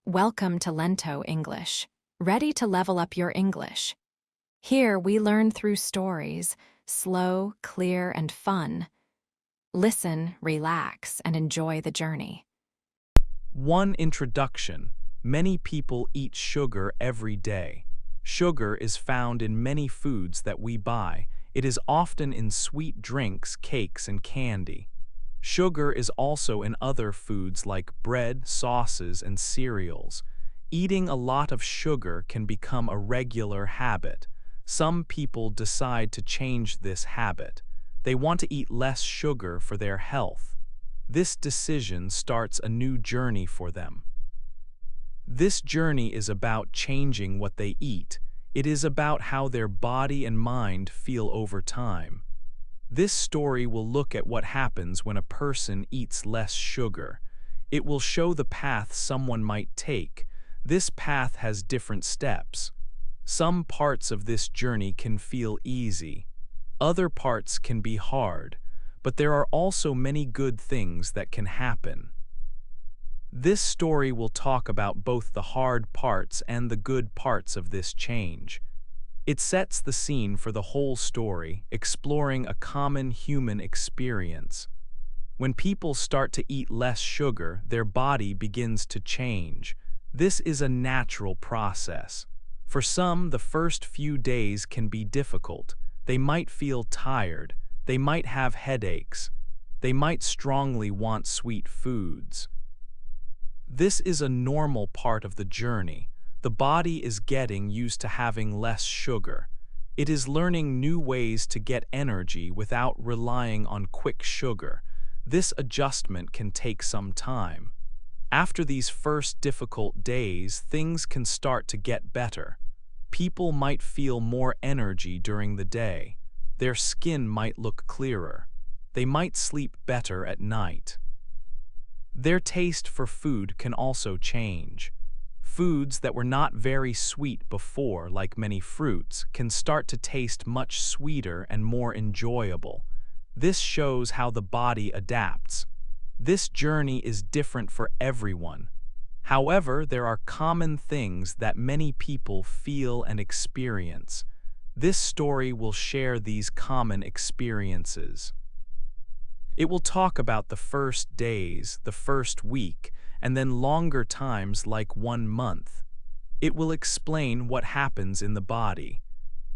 Welcome to Lento English. Ready to level up your English? Here we learn through stories, slow, clear, and fun. Listen, relax, and enjoy the journey. One introduction. Many people eat sugar every day. Sugar is found in many foods that we buy. It is often in sweet drinks, cakes, and candy. Sugar is also in other foods like bread, sauces, and cereals. Eating a lot of sugar can become a regular habit. Some people decide to change this habit. They want to eat less sugar for their health. This decision starts a new journey for them. This journey is about changing what they eat. It is about how their body and mind feel over time. This story will look at what happens when a person eats less sugar. It will show the path someone might take. This path has different steps. Some parts of this journey can feel easy. Other parts can be hard, but there are also many good things that can happen. This story will talk about both the hard parts and the good parts of this change. It sets the scene for the whole story, exploring a common human experience. When people start to eat less sugar, their body begins to change. This is a natural process. For some, the first few days can be difficult. They might feel tired. They might have headaches. They might strongly want sweet foods. This is a normal part of the journey. The body is getting used to having less sugar. It is learning new ways to get energy without relying on quick sugar. This adjustment can take some time. After these first difficult days, things can start to get better. People might feel more energy during the day. Their skin might look clearer. They might sleep better at night. Their taste for food can also change. Foods that were not very sweet before, like many fruits, can start to taste much sweeter and more enjoyable. This shows how the body adapts. This journey is different for everyone. However, there are common things that many people feel and experience. This story will share these common experiences. It will talk about the first days, the first week, and then longer times like 1 month. It will explain what happens in the body.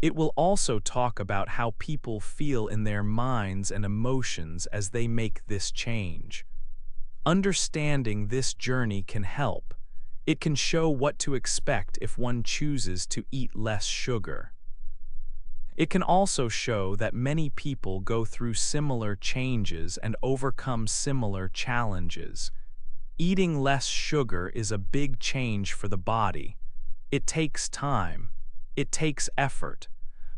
It will also talk about how people feel in their minds and emotions as they make this change. Understanding this journey can help. It can show what to expect if one chooses to eat less sugar. It can also show that many people go through similar changes and overcome similar challenges. Eating less sugar is a big change for the body. It takes time. It takes effort.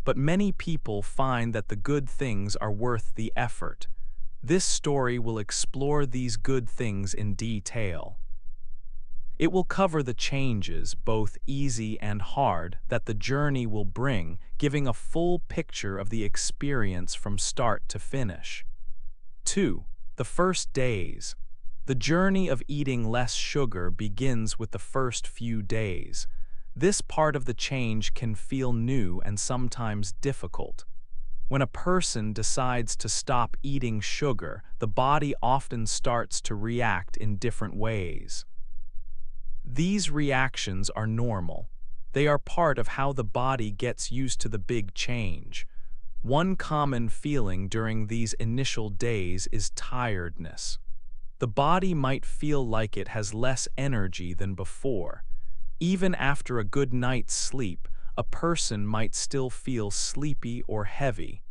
But many people find that the good things are worth the effort. This story will explore these good things in detail. It will cover the changes, both easy and hard, that the journey will bring, giving a full picture of the experience from start to finish. 2. The first days. The journey of eating less sugar begins with the first few days. This part of the change can feel new and sometimes difficult. When a person decides to stop eating sugar, the body often starts to react in different ways. These reactions are normal. They are part of how the body gets used to the big change. One common feeling during these initial days is tiredness. The body might feel like it has less energy than before. Even after a good night's sleep, a person might still feel sleepy or heavy.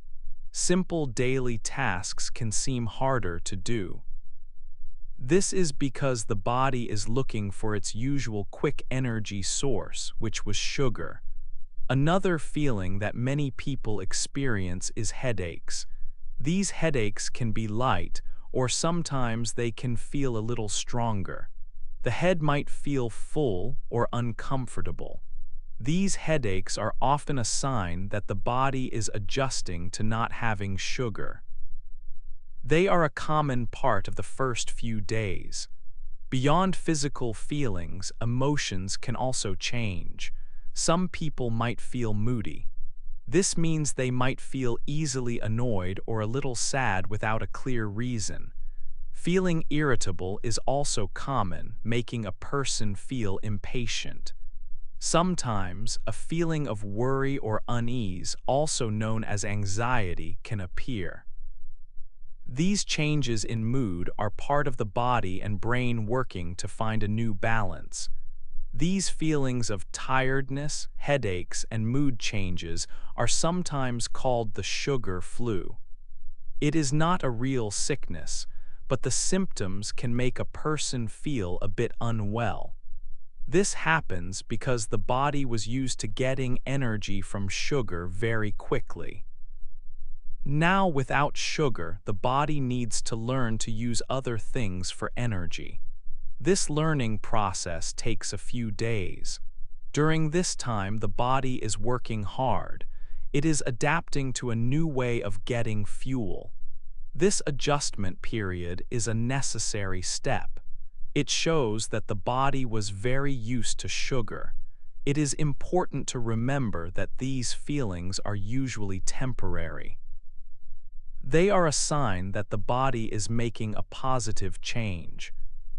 Simple daily tasks can seem harder to do. This is because the body is looking for its usual quick energy source, which was sugar. Another feeling that many people experience is headaches. These headaches can be light, or sometimes they can feel a little stronger. The head might feel full or uncomfortable. These headaches are often a sign that the body is adjusting to not having sugar. They are a common part of the first few days. Beyond physical feelings, emotions can also change. Some people might feel moody. This means they might feel easily annoyed or a little sad without a clear reason. Feeling irritable is also common, making a person feel impatient. Sometimes, a feeling of worry or unease, also known as anxiety, can appear. These changes in mood are part of the body and brain working to find a new balance. These feelings of tiredness, headaches, and mood changes are sometimes called the sugar flu. It is not a real sickness, but the symptoms can make a person feel a bit unwell. This happens because the body was used to getting energy from sugar very quickly. Now, without sugar, the body needs to learn to use other things for energy. This learning process takes a few days. During this time, the body is working hard. It is adapting to a new way of getting fuel. This adjustment period is a necessary step. It shows that the body was very used to sugar. It is important to remember that these feelings are usually temporary. They are a sign that the body is making a positive change.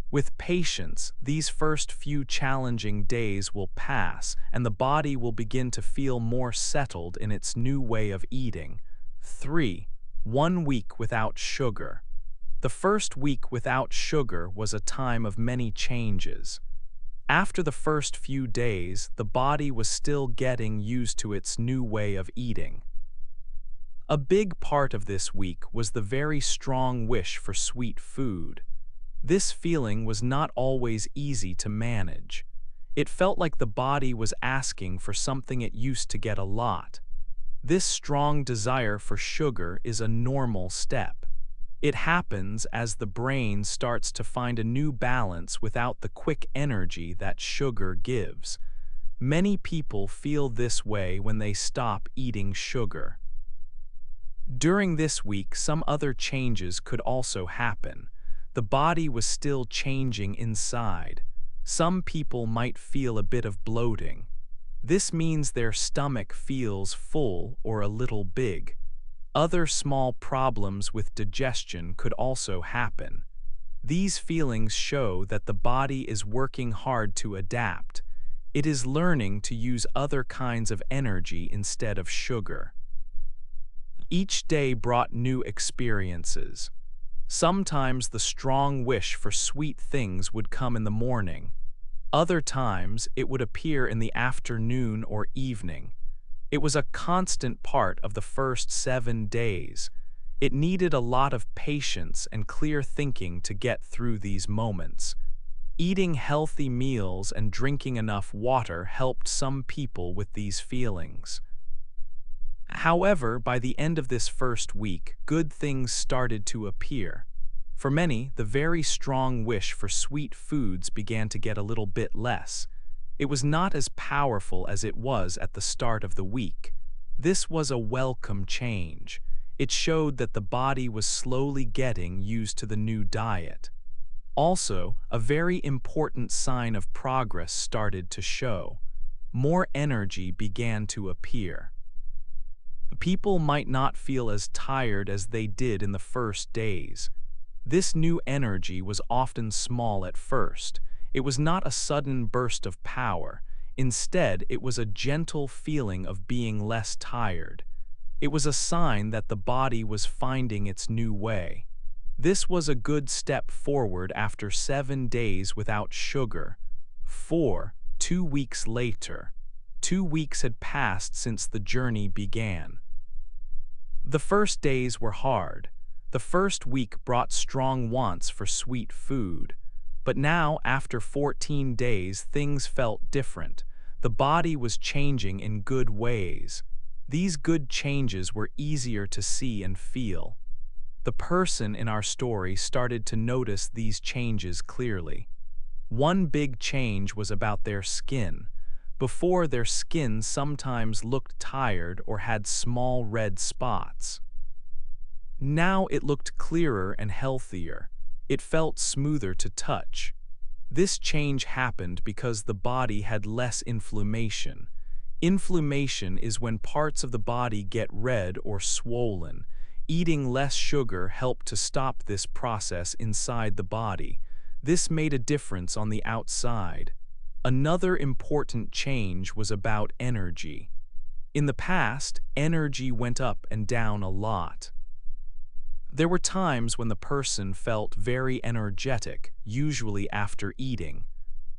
With patience, these first few challenging days will pass and the body will begin to feel more settled in its new way of eating. 3. 1 week without sugar. The first week without sugar was a time of many changes. After the first few days, the body was still getting used to its new way of eating. A big part of this week was the very strong wish for sweet food. This feeling was not always easy to manage. It felt like the body was asking for something it used to get a lot. This strong desire for sugar is a normal step. It happens as the brain starts to find a new balance without the quick energy that sugar gives. Many people feel this way when they stop eating sugar. During this week, some other changes could also happen. The body was still changing inside. Some people might feel a bit of bloating. This means their stomach feels full or a little big. Other small problems with digestion could also happen. These feelings show that the body is working hard to adapt. It is learning to use other kinds of energy instead of sugar. Each day brought new experiences. Sometimes the strong wish for sweet things would come in the morning. Other times it would appear in the afternoon or evening. It was a constant part of the first 7 days. It needed a lot of patience and clear thinking to get through these moments. Eating healthy meals and drinking enough water helped some people with these feelings. However, by the end of this first week, good things started to appear. For many, the very strong wish for sweet foods began to get a little bit less. It was not as powerful as it was at the start of the week. This was a welcome change. It showed that the body was slowly getting used to the new diet. Also, a very important sign of progress started to show. More energy began to appear. People might not feel as tired as they did in the first days. This new energy was often small at first. It was not a sudden burst of power. Instead, it was a gentle feeling of being less tired. It was a sign that the body was finding its new way. This was a good step forward after 7 days without sugar. 4. 2 weeks later. 2 weeks had passed since the journey began. The first days were hard. The first week brought strong wants for sweet food. But now, after 14 days, things felt different. The body was changing in good ways. These good changes were easier to see and feel. The person in our story started to notice these changes clearly. One big change was about their skin. Before, their skin sometimes looked tired or had small red spots. Now it looked clearer and healthier. It felt smoother to touch. This change happened because the body had less inflammation. Inflammation is when parts of the body get red or swollen. Eating less sugar helped to stop this process inside the body. This made a difference on the outside. Another important change was about energy. In the past, energy went up and down a lot. There were times when the person felt very energetic, usually after eating.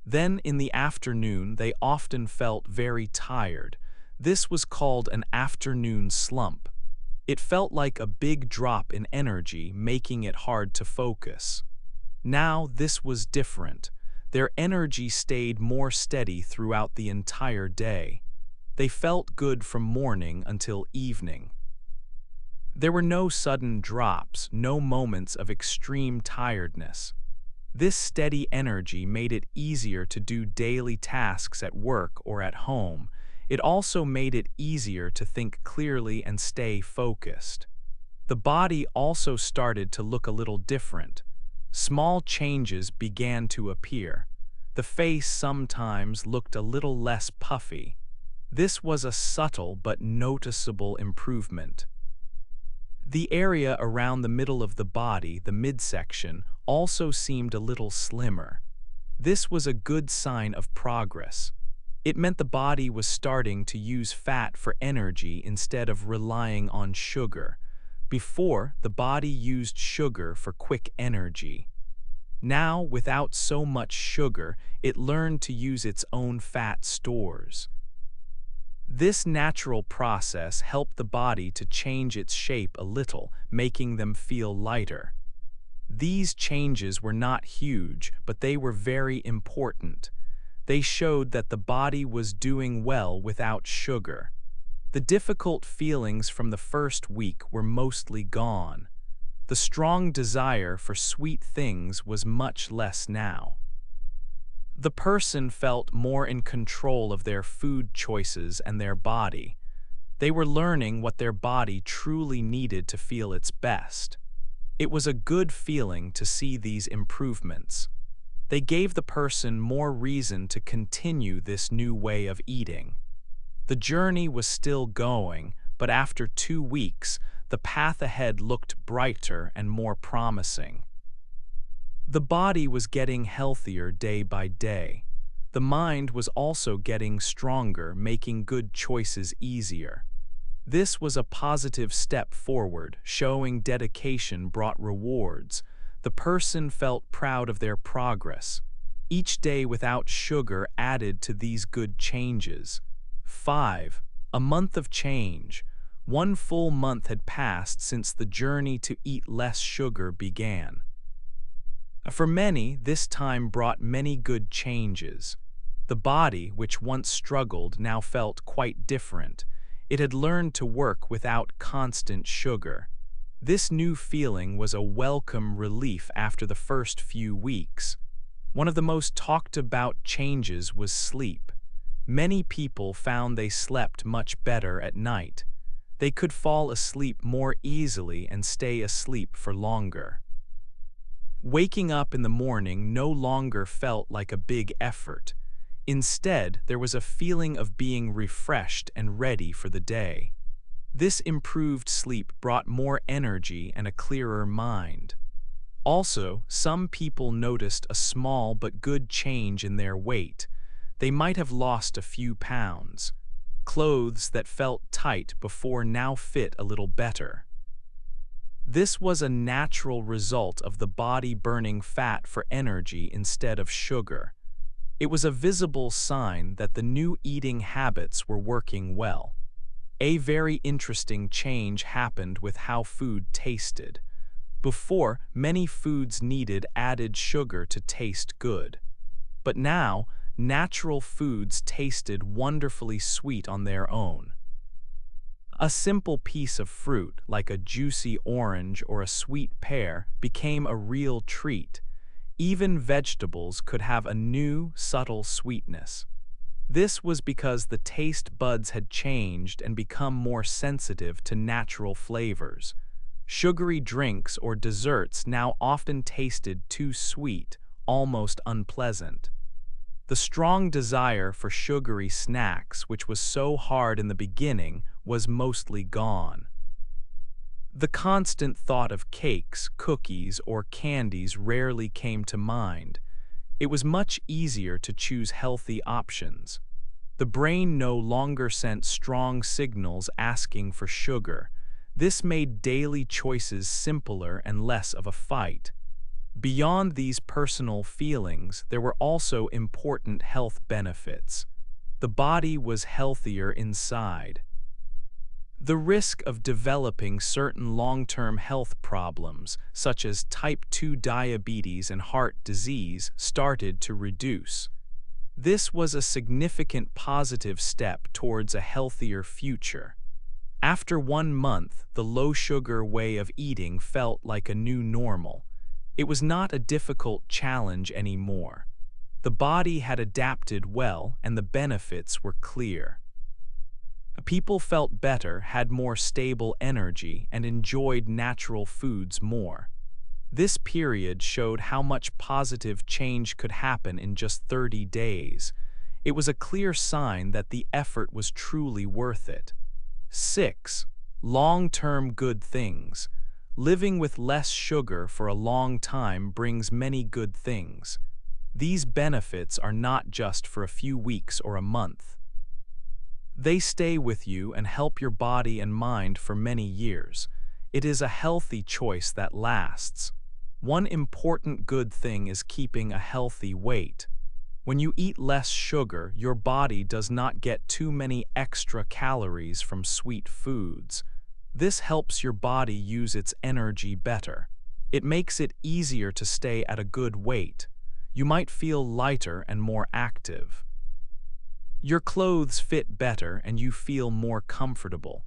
Then in the afternoon, they often felt very tired. This was called an afternoon slump. It felt like a big drop in energy, making it hard to focus. Now this was different. Their energy stayed more steady throughout the entire day. They felt good from morning until evening. There were no sudden drops, no moments of extreme tiredness. This steady energy made it easier to do daily tasks at work or at home. It also made it easier to think clearly and stay focused. The body also started to look a little different. Small changes began to appear. The face sometimes looked a little less puffy. This was a subtle but noticeable improvement. The area around the middle of the body, the midsection, also seemed a little slimmer. This was a good sign of progress. It meant the body was starting to use fat for energy instead of relying on sugar. Before, the body used sugar for quick energy. Now, without so much sugar, it learned to use its own fat stores. This natural process helped the body to change its shape a little, making them feel lighter. These changes were not huge, but they were very important. They showed that the body was doing well without sugar. The difficult feelings from the first week were mostly gone. The strong desire for sweet things was much less now. The person felt more in control of their food choices and their body. They were learning what their body truly needed to feel its best. It was a good feeling to see these improvements. They gave the person more reason to continue this new way of eating. The journey was still going, but after 2 weeks, the path ahead looked brighter and more promising. The body was getting healthier day by day. The mind was also getting stronger, making good choices easier. This was a positive step forward, showing dedication brought rewards. The person felt proud of their progress. Each day without sugar added to these good changes. 5. A month of change. 1 full month had passed since the journey to eat less sugar began. For many, this time brought many good changes. The body, which once struggled, now felt quite different. It had learned to work without constant sugar. This new feeling was a welcome relief after the first few weeks. One of the most talked about changes was sleep. Many people found they slept much better at night. They could fall asleep more easily and stay asleep for longer. Waking up in the morning no longer felt like a big effort. Instead, there was a feeling of being refreshed and ready for the day. This improved sleep brought more energy and a clearer mind. Also, some people noticed a small but good change in their weight. They might have lost a few pounds. Clothes that felt tight before now fit a little better. This was a natural result of the body burning fat for energy instead of sugar. It was a visible sign that the new eating habits were working well. A very interesting change happened with how food tasted. Before, many foods needed added sugar to taste good. But now, natural foods tasted wonderfully sweet on their own. A simple piece of fruit, like a juicy orange or a sweet pear, became a real treat. Even vegetables could have a new, subtle sweetness. This was because the taste buds had changed and become more sensitive to natural flavors. Sugary drinks or desserts now often tasted too sweet, almost unpleasant. The strong desire for sugary snacks, which was so hard in the beginning, was mostly gone. The constant thought of cakes, cookies, or candies rarely came to mind. It was much easier to choose healthy options. The brain no longer sent strong signals asking for sugar. This made daily choices simpler and less of a fight. Beyond these personal feelings, there were also important health benefits. The body was healthier inside. The risk of developing certain long-term health problems, such as type 2 diabetes and heart disease, started to reduce. This was a significant positive step towards a healthier future. After 1 month, the low-sugar way of eating felt like a new normal. It was not a difficult challenge anymore. The body had adapted well, and the benefits were clear. People felt better, had more stable energy, and enjoyed natural foods more. This period showed how much positive change could happen in just 30 days. It was a clear sign that the effort was truly worth it. 6. Long-term good things. Living with less sugar for a long time brings many good things. These benefits are not just for a few weeks or a month. They stay with you and help your body and mind for many years. It is a healthy choice that lasts. One important good thing is keeping a healthy weight. When you eat less sugar, your body does not get too many extra calories from sweet foods. This helps your body use its energy better. It makes it easier to stay at a good weight. You might feel lighter and more active. Your clothes fit better and you feel more comfortable.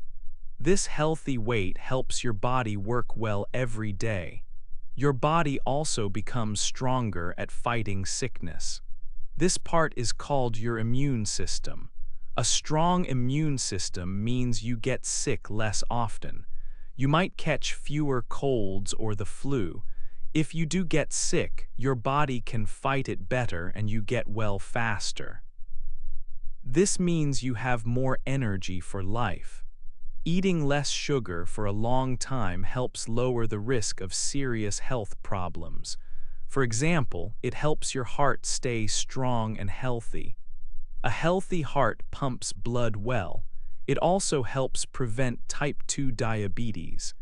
This healthy weight helps your body work well every day. Your body also becomes stronger at fighting sickness. This part is called your immune system. A strong immune system means you get sick less often. You might catch fewer colds or the flu. If you do get sick, your body can fight it better and you get well faster. This means you have more energy for life. Eating less sugar for a long time helps lower the risk of serious health problems. For example, it helps your heart stay strong and healthy. A healthy heart pumps blood well. It also helps prevent type 2 diabetes.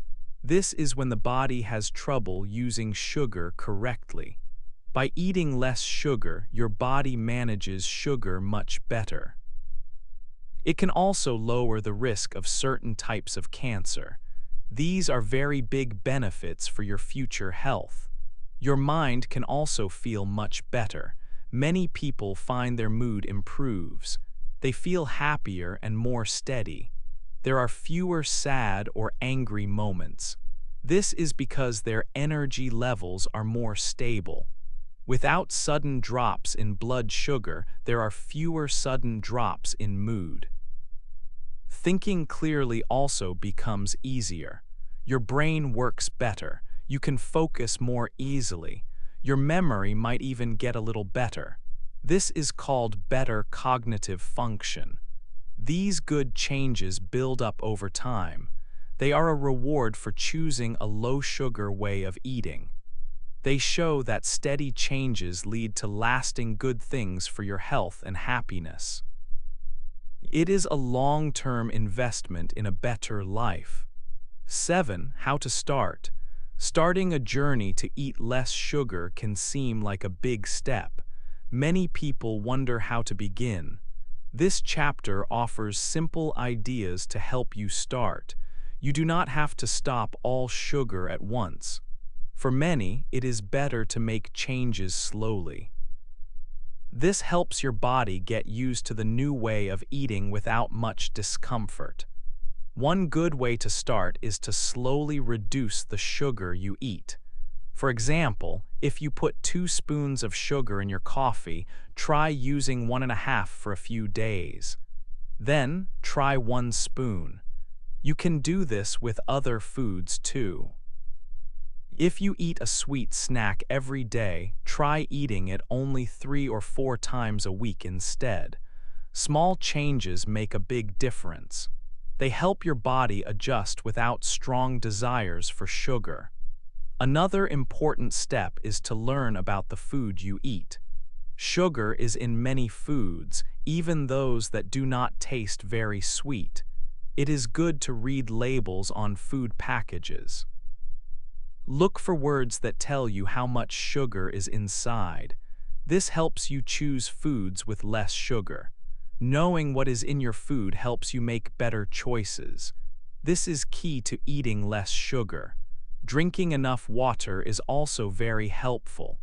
This is when the body has trouble using sugar correctly. By eating less sugar, your body manages sugar much better. It can also lower the risk of certain types of cancer. These are very big benefits for your future health. Your mind can also feel much better. Many people find their mood improves. They feel happier and more steady. There are fewer sad or angry moments. This is because their energy levels are more stable. Without sudden drops in blood sugar, there are fewer sudden drops in mood. Thinking clearly also becomes easier. Your brain works better. You can focus more easily. Your memory might even get a little better. This is called better cognitive function. These good changes build up over time. They are a reward for choosing a low-sugar way of eating. They show that steady changes lead to lasting good things for your health and happiness. It is a long-term investment in a better life. 7. How to start. Starting a journey to eat less sugar can seem like a big step. Many people wonder how to begin. This chapter offers simple ideas to help you start. You do not have to stop all sugar at once. For many, it is better to make changes slowly. This helps your body get used to the new way of eating without much discomfort. One good way to start is to slowly reduce the sugar you eat. For example, if you put 2 spoons of sugar in your coffee, try using 1.5 for a few days. Then, try 1 spoon. You can do this with other foods too. If you eat a sweet snack every day, try eating it only 3 or 4 times a week instead. Small changes make a big difference. They help your body adjust without strong desires for sugar. Another important step is to learn about the food you eat. Sugar is in many foods, even those that do not taste very sweet. It is good to read labels on food packages. Look for words that tell you how much sugar is inside. This helps you choose foods with less sugar. Knowing what is in your food helps you make better choices. This is key to eating less sugar. Drinking enough water is also very helpful.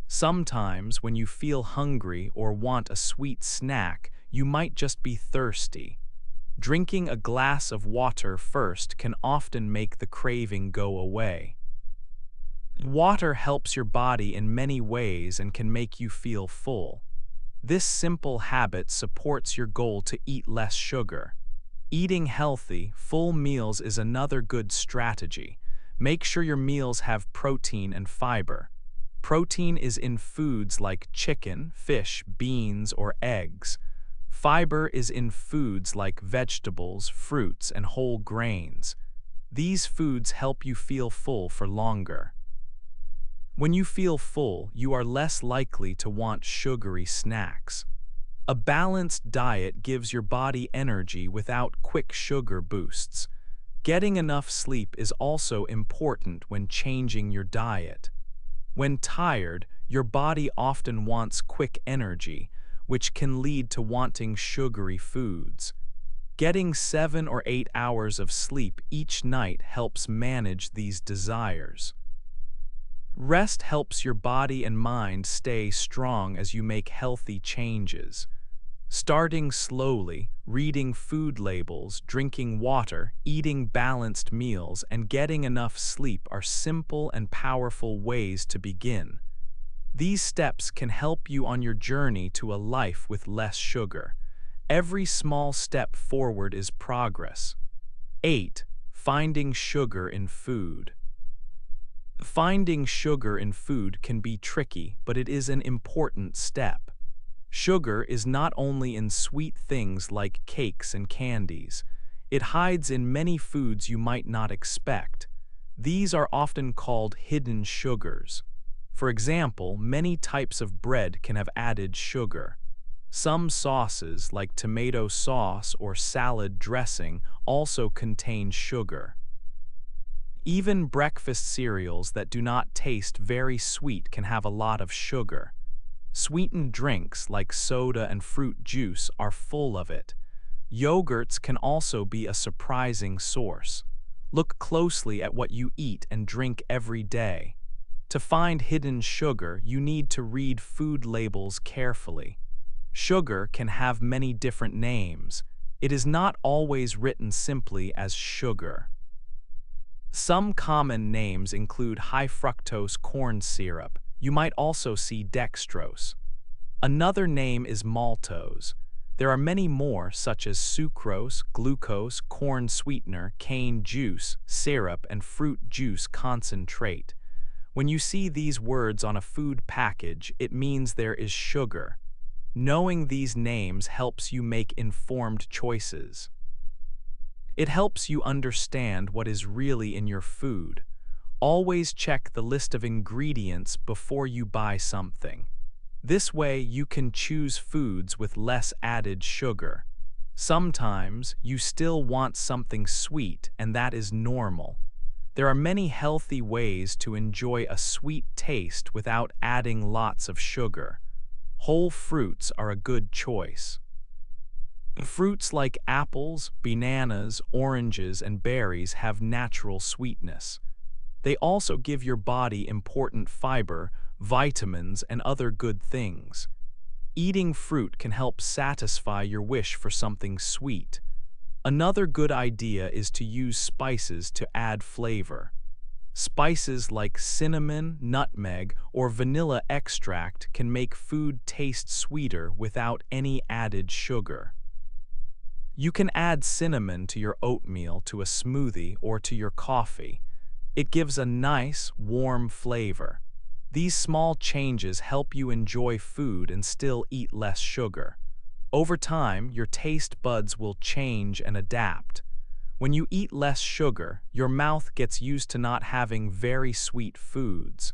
Sometimes when you feel hungry or want a sweet snack, you might just be thirsty. Drinking a glass of water first can often make the craving go away. Water helps your body in many ways and can make you feel full. This simple habit supports your goal to eat less sugar. Eating healthy, full meals is another good strategy. Make sure your meals have protein and fiber. Protein is in foods like chicken, fish, beans, or eggs. Fiber is in foods like vegetables, fruits, and whole grains. These foods help you feel full for longer. When you feel full, you are less likely to want sugary snacks. A balanced diet gives your body energy without quick sugar boosts. Getting enough sleep is also important when changing your diet. When tired, your body often wants quick energy, which can lead to wanting sugary foods. Getting 7 or 8 hours of sleep each night helps manage these desires. Rest helps your body and mind stay strong as you make healthy changes. Starting slowly, reading food labels, drinking water, eating balanced meals, and getting enough sleep are simple and powerful ways to begin. These steps can help you on your journey to a life with less sugar. Every small step forward is progress. 8. Finding sugar in food. Finding sugar in food can be tricky, but it is an important step. Sugar is not only in sweet things like cakes and candies. It hides in many foods you might not expect. These are often called hidden sugars. For example, many types of bread can have added sugar. Some sauces, like tomato sauce or salad dressing, also contain sugar. Even breakfast cereals that do not taste very sweet can have a lot of sugar. Sweetened drinks like soda and fruit juice are full of it. Yogurts can also be a surprising source. Look closely at what you eat and drink every day. To find hidden sugar, you need to read food labels carefully. Sugar can have many different names. It is not always written simply as sugar. Some common names include high fructose corn syrup. You might also see dextrose. Another name is maltose. There are many more, such as sucrose, glucose, corn sweetener, cane juice, syrup, and fruit juice concentrate. When you see these words on a food package, it means there is sugar. Knowing these names helps you make informed choices. It helps you understand what is really in your food. Always check the list of ingredients before you buy something. This way you can choose foods with less added sugar. Sometimes you still want something sweet, and that is normal. There are many healthy ways to enjoy a sweet taste without adding lots of sugar. Whole fruits are a good choice. Fruits like apples, bananas, oranges, and berries have natural sweetness. They also give your body important fiber, vitamins, and other good things. Eating fruit can help satisfy your wish for something sweet. Another good idea is to use spices to add flavor. Spices like cinnamon, nutmeg, or vanilla extract can make food taste sweeter without any added sugar. You can add cinnamon to your oatmeal, to a smoothie, or to your coffee. It gives a nice, warm flavor. These small changes help you enjoy food and still eat less sugar. Over time, your taste buds will change and adapt. When you eat less sugar, your mouth gets used to not having very sweet foods.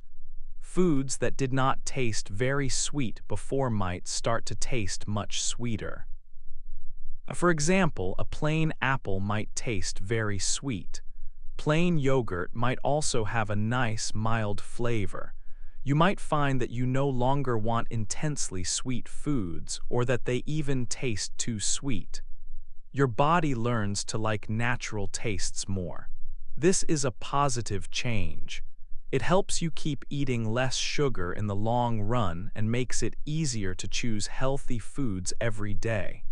Foods that did not taste very sweet before might start to taste much sweeter. For example, a plain apple might taste very sweet. Plain yogurt might also have a nice, mild flavor. You might find that you no longer want intensely sweet foods or that they even taste too sweet. Your body learns to like natural tastes more. This is a positive change. It helps you keep eating less sugar in the long run and makes it easier to choose healthy foods every day.